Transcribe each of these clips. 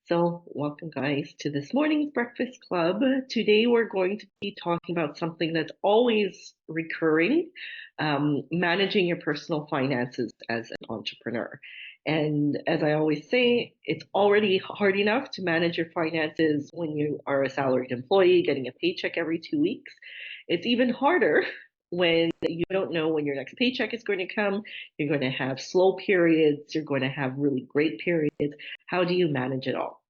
So, welcome guys to this morning's breakfast club. Today we're going to be talking about something that's always recurring, managing your personal finances as an entrepreneur. And as I always say, it's already hard enough to manage your finances when you are a salaried employee getting a paycheck every 2 weeks. It's even harder when you don't know when your next paycheck is going to come. You're going to have slow periods, you're going to have really great periods. How do you manage it all?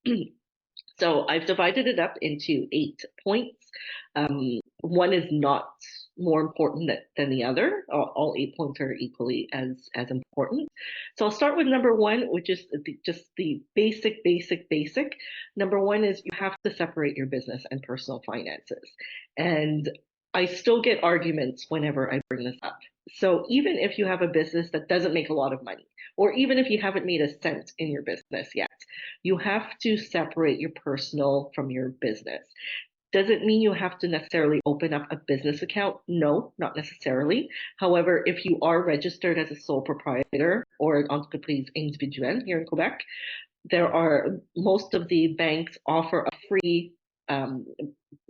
So I've divided it up into 8 points. One is not more important than the other. All 8 points are equally as important. So I'll start with number one, which is just the basic. Number one is you have to separate your business and personal finances. And I still get arguments whenever I bring this up. So even if you have a business that doesn't make a lot of money, or even if you haven't made a cent in your business yet, you have to separate your personal from your business. Does it mean you have to necessarily open up a business account? No, not necessarily. However, if you are registered as a sole proprietor or an entreprise individuelle here in Quebec, most of the banks offer a free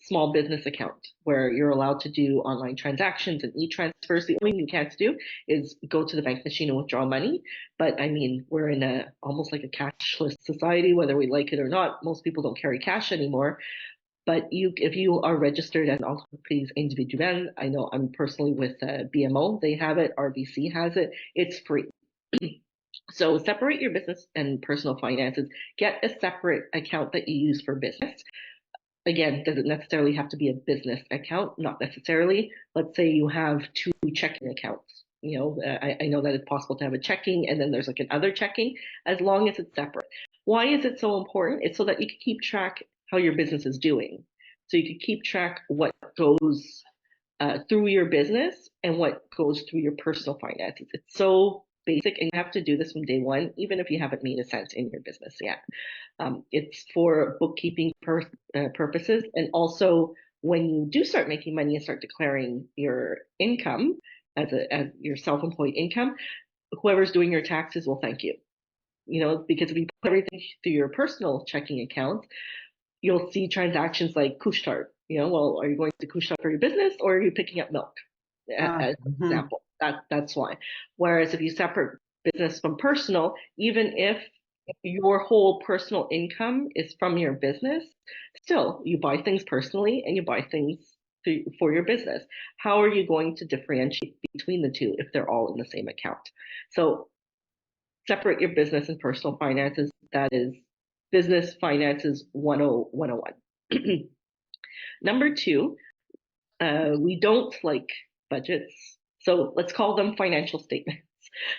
small business account where you're allowed to do online transactions and e-transfers. The only thing you can't do is go to the bank machine and withdraw money. But I mean, we're in a almost like a cashless society, whether we like it or not. Most people don't carry cash anymore. But if you are registered as an entreprise individuelle, I know I'm personally with BMO, they have it, RBC has it, it's free. So separate your business and personal finances. Get a separate account that you use for business. Again, does it necessarily have to be a business account? Not necessarily. Let's say you have two checking accounts. I know that it's possible to have a checking and then there's like an other checking, as long as it's separate. Why is it so important? It's so that you can keep track how your business is doing. So you can keep track what goes through your business and what goes through your personal finances. It's so basic, and you have to do this from day one, even if you haven't made a cent in your business yet. It's for bookkeeping purposes, and also when you do start making money and start declaring your income as your self-employed income, whoever's doing your taxes will thank you. Because if you put everything through your personal checking account, you'll see transactions like Couche-Tard. Well, are you going to Couche-Tard for your business or are you picking up milk? As an Mhm. example, that's why. Whereas if you separate business from personal, even if your whole personal income is from your business, still you buy things personally and you buy things for your business. How are you going to differentiate between the two if they're all in the same account? So separate your business and personal finances. That is business finances 101. Number two, we don't like budgets, so let's call them financial statements.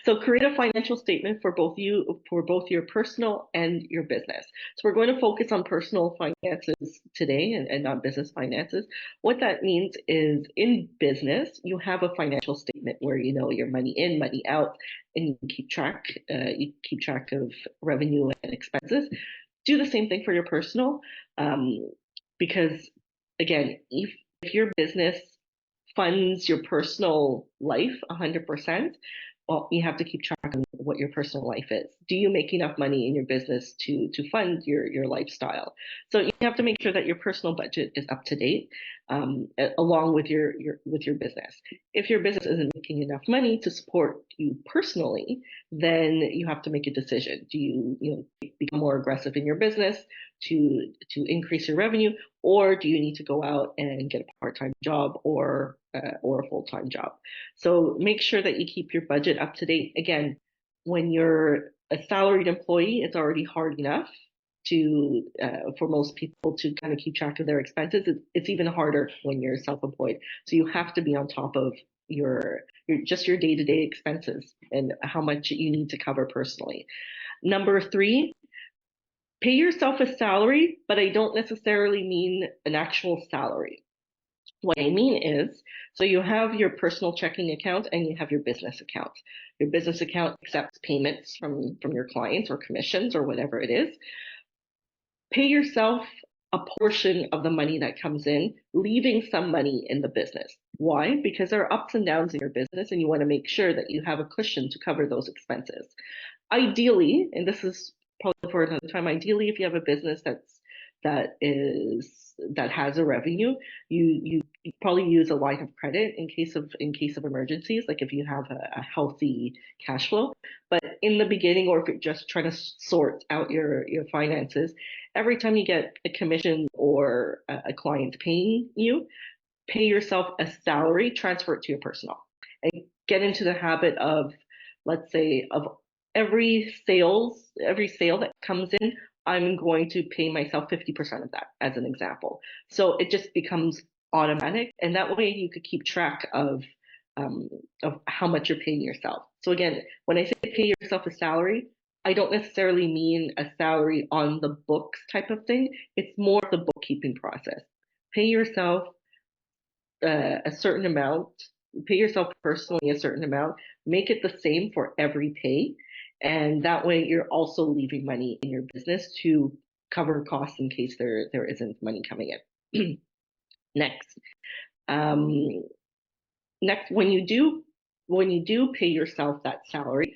So create a financial statement for both your personal and your business. So we're going to focus on personal finances today and not business finances. What that means is in business, you have a financial statement where you know your money in, money out, and you keep track. You keep track of revenue and expenses. Do the same thing for your personal, because again, if your business funds your personal life 100%, well, you have to keep track of what your personal life is. Do you make enough money in your business to fund your lifestyle? So you have to make sure that your personal budget is up to date, along with your business. If your business isn't making enough money to support you personally, then you have to make a decision. Do you become more aggressive in your business to increase your revenue, or do you need to go out and get a part-time job or a full-time job? So make sure that you keep your budget up to date. Again, when you're a salaried employee, it's already hard enough to for most people to kind of keep track of their expenses. It's even harder when you're self-employed. So you have to be on top of your day-to-day expenses and how much you need to cover personally. Number three, pay yourself a salary, but I don't necessarily mean an actual salary. What I mean is, so you have your personal checking account and you have your business account. Your business account accepts payments from your clients or commissions or whatever it is. Pay yourself a portion of the money that comes in, leaving some money in the business. Why? Because there are ups and downs in your business and you want to make sure that you have a cushion to cover those expenses. Ideally, and this is probably for another time. Ideally, if you have a business that has a revenue, you probably use a line of credit in case of emergencies, like if you have a healthy cash flow. But in the beginning, or if you're just trying to sort out your finances, every time you get a commission or a client paying you, pay yourself a salary, transfer it to your personal, and get into the habit of, let's say, of every sale that comes in, I'm going to pay myself 50% of that, as an example. So it just becomes automatic, and that way you could keep track of how much you're paying yourself. So again, when I say pay yourself a salary, I don't necessarily mean a salary on the books type of thing. It's more the bookkeeping process. Pay yourself a certain amount, pay yourself personally a certain amount, make it the same for every pay. And that way you're also leaving money in your business to cover costs in case there isn't money coming in. Next, um, next, when you do pay yourself that salary,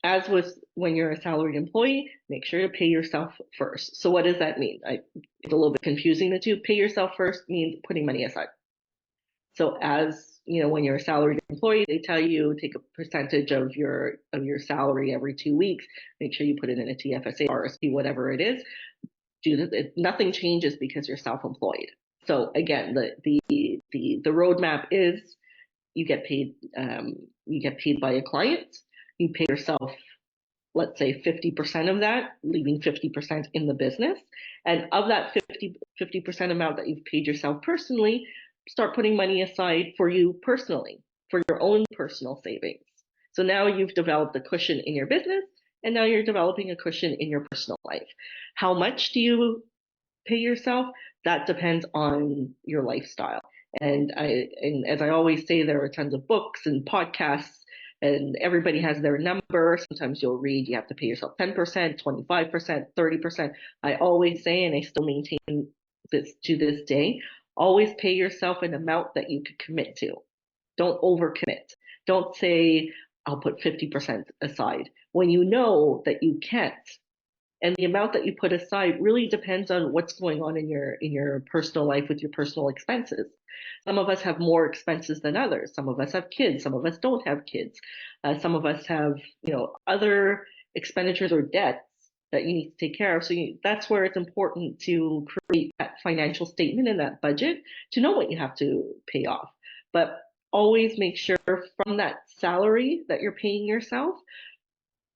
as with when you're a salaried employee, make sure to pay yourself first. So what does that mean? It's a little bit confusing, the two. Pay yourself first means putting money aside. So as you know, when you're a salaried employee, they tell you take a percentage of your salary every 2 weeks. Make sure you put it in a TFSA, RSP, whatever it is. Nothing changes because you're self-employed. So again, the roadmap is you get paid by a client. You pay yourself, let's say 50% of that, leaving 50% in the business. And of that 50% amount that you've paid yourself personally, start putting money aside for you personally, for your own personal savings. So now you've developed a cushion in your business, and now you're developing a cushion in your personal life. How much do you pay yourself? That depends on your lifestyle. And as I always say, there are tons of books and podcasts, and everybody has their number. Sometimes you'll read you have to pay yourself 10%, 25%, 30%. I always say, and I still maintain this to this day, always pay yourself an amount that you could commit to. Don't overcommit. Don't say, I'll put 50% aside when you know that you can't. And the amount that you put aside really depends on what's going on in your personal life with your personal expenses. Some of us have more expenses than others. Some of us have kids. Some of us don't have kids. Some of us have, other expenditures or debts that you need to take care of. So that's where it's important to create that financial statement and that budget to know what you have to pay off. But always make sure from that salary that you're paying yourself,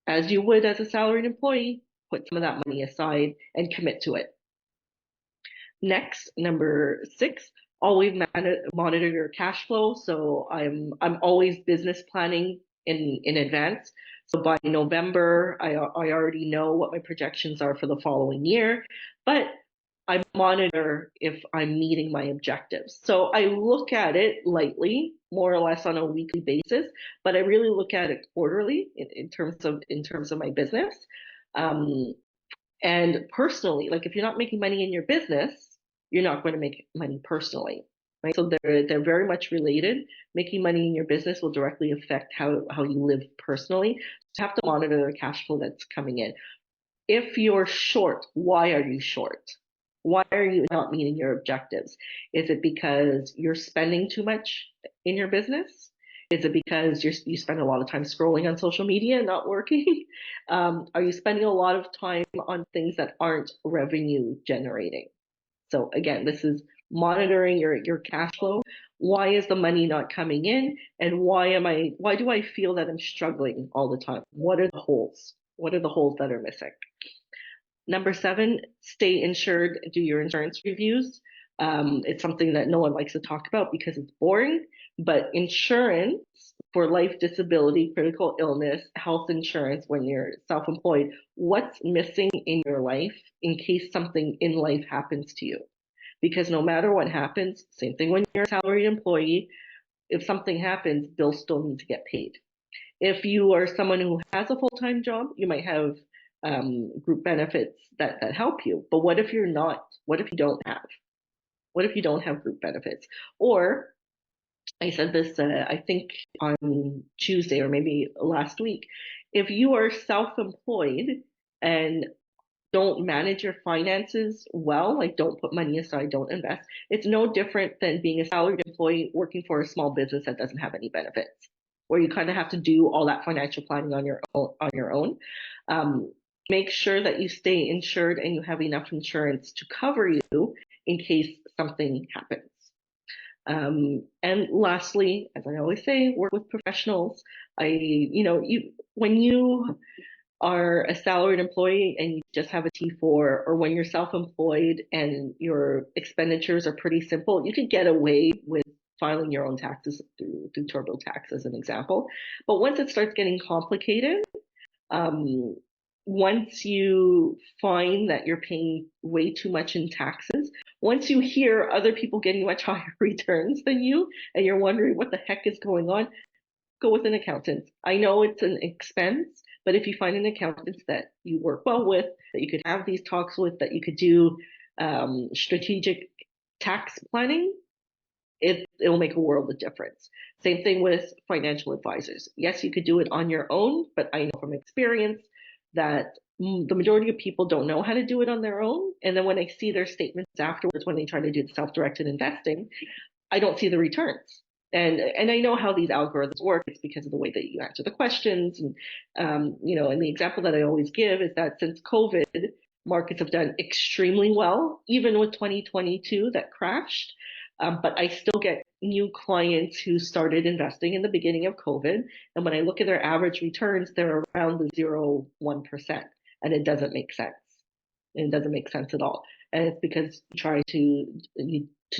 as you would as a salaried employee, put some of that money aside and commit to it. Next, number 6, always monitor your cash flow. So I'm always business planning in advance. So by November, I already know what my projections are for the following year, but I monitor if I'm meeting my objectives. So I look at it lightly, more or less on a weekly basis, but I really look at it quarterly in terms of my business. And personally, like if you're not making money in your business, you're not going to make money personally, right? So they're very much related. Making money in your business will directly affect how you live personally. You have to monitor the cash flow that's coming in. If you're short, why are you short? Why are you not meeting your objectives? Is it because you're spending too much in your business? Is it because you spend a lot of time scrolling on social media and not working? Are you spending a lot of time on things that aren't revenue generating? So again, this is monitoring your cash flow. Why is the money not coming in? And why do I feel that I'm struggling all the time? What are the holes? What are the holes that are missing? Number 7, stay insured, do your insurance reviews. It's something that no one likes to talk about because it's boring, but insurance for life, disability, critical illness, health insurance when you're self-employed, what's missing in your life in case something in life happens to you? Because no matter what happens, same thing when you're a salaried employee, if something happens, bills still need to get paid. If you are someone who has a full-time job, you might have group benefits that help you. But what if you're not? What if you don't have? What if you don't have group benefits? Or I said this, I think on Tuesday or maybe last week. If you are self-employed and don't manage your finances well, like don't put money aside, don't invest, it's no different than being a salaried employee working for a small business that doesn't have any benefits, where you kind of have to do all that financial planning on your own. Um, Make sure that you stay insured and you have enough insurance to cover you in case something happens. And lastly, as I always say, work with professionals. When you are a salaried employee and you just have a T4, or when you're self-employed and your expenditures are pretty simple, you could get away with filing your own taxes through TurboTax as an example. But once it starts getting complicated, um, once you find that you're paying way too much in taxes, once you hear other people getting much higher returns than you, and you're wondering what the heck is going on, go with an accountant. I know it's an expense, but if you find an accountant that you work well with, that you could have these talks with, that you could do strategic tax planning, it'll make a world of difference. Same thing with financial advisors. Yes, you could do it on your own, but I know from experience that the majority of people don't know how to do it on their own. And then when I see their statements afterwards, when they try to do the self-directed investing, I don't see the returns. And I know how these algorithms work. It's because of the way that you answer the questions. And and the example that I always give is that since COVID, markets have done extremely well, even with 2022 that crashed. But I still get new clients who started investing in the beginning of COVID. And when I look at their average returns, they're around the 0.1%. And it doesn't make sense. It doesn't make sense at all. And it's because you try to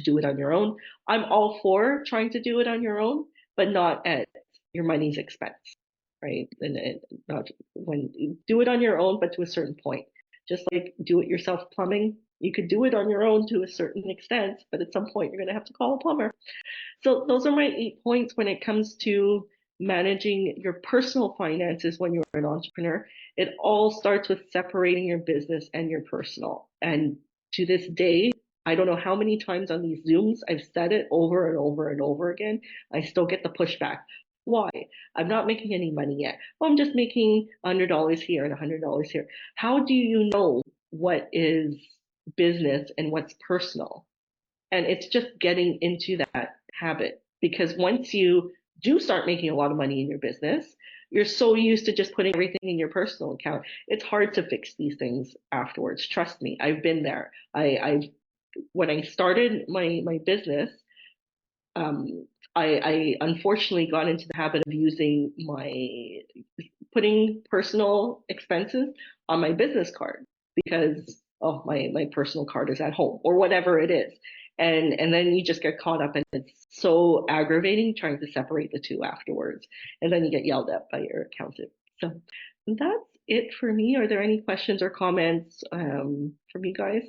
do it on your own. I'm all for trying to do it on your own, but not at your money's expense, right? And not when you do it on your own, but to a certain point. Just like do it yourself plumbing, you could do it on your own to a certain extent, but at some point you're going to have to call a plumber. So those are my 8 points when it comes to managing your personal finances when you're an entrepreneur. It all starts with separating your business and your personal. And to this day, I don't know how many times on these Zooms I've said it over and over and over again. I still get the pushback. Why? I'm not making any money yet. Well, I'm just making $100 here and $100 here. How do you know what is business and what's personal? And it's just getting into that habit, because once you do start making a lot of money in your business, you're so used to just putting everything in your personal account. It's hard to fix these things afterwards. Trust me, I've been there. I when I started my business, um, I unfortunately got into the habit of using putting personal expenses on my business card because my personal card is at home or whatever it is. And then you just get caught up, and it's so aggravating trying to separate the two afterwards. And then you get yelled at by your accountant. So that's it for me. Are there any questions or comments from you guys?